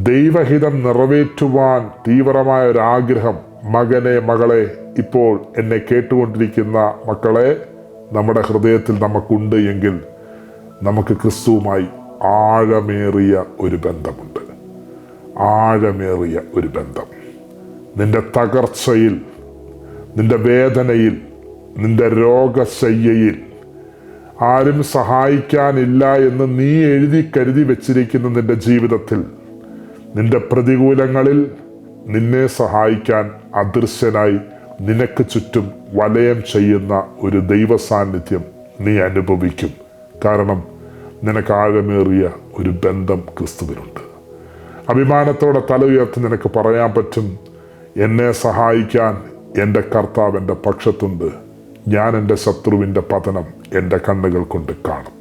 ദൈവഹിതം നിറവേറ്റുവാൻ തീവ്രമായ ഒരാഗ്രഹം, മകനെ മകളെ, ഇപ്പോൾ എന്നെ കേട്ടുകൊണ്ടിരിക്കുന്ന മക്കളെ, നമ്മുടെ നമുക്കുണ്ട് എങ്കിൽ നമുക്ക് ക്രിസ്തുവുമായി ആഴമേറിയ ഒരു ബന്ധമുണ്ട്. ആഴമേറിയ ഒരു ബന്ധം. നിന്റെ തകർച്ചയിൽ, നിന്റെ വേദനയിൽ, നിന്റെ രോഗശയ്യയിൽ ആരും സഹായിക്കാനില്ല എന്ന് നീ എഴുതി കരുതി വെച്ചിരിക്കുന്ന നിന്റെ ജീവിതത്തിൽ, നിന്റെ പ്രതികൂലങ്ങളിൽ നിന്നെ സഹായിക്കാൻ അദൃശ്യനായി നിനക്ക് ചുറ്റും വലയം ചെയ്യുന്ന ഒരു ദൈവ സാന്നിധ്യം നീ അനുഭവിക്കും. കാരണം നിനക്ക് ആഴമേറിയ ഒരു ബന്ധം ക്രിസ്തുവിനുണ്ട്. അഭിമാനത്തോടെ തല ഉയർത്തി നിനക്ക് പറയാൻ പറ്റും, എന്നെ സഹായിക്കാൻ എൻ്റെ കർത്താവ് എൻ്റെ പക്ഷത്തുണ്ട്. ഞാൻ എൻ്റെ ശത്രുവിൻ്റെ പതനം എൻ്റെ കണ്ണുകൾ കൊണ്ട് കാണും.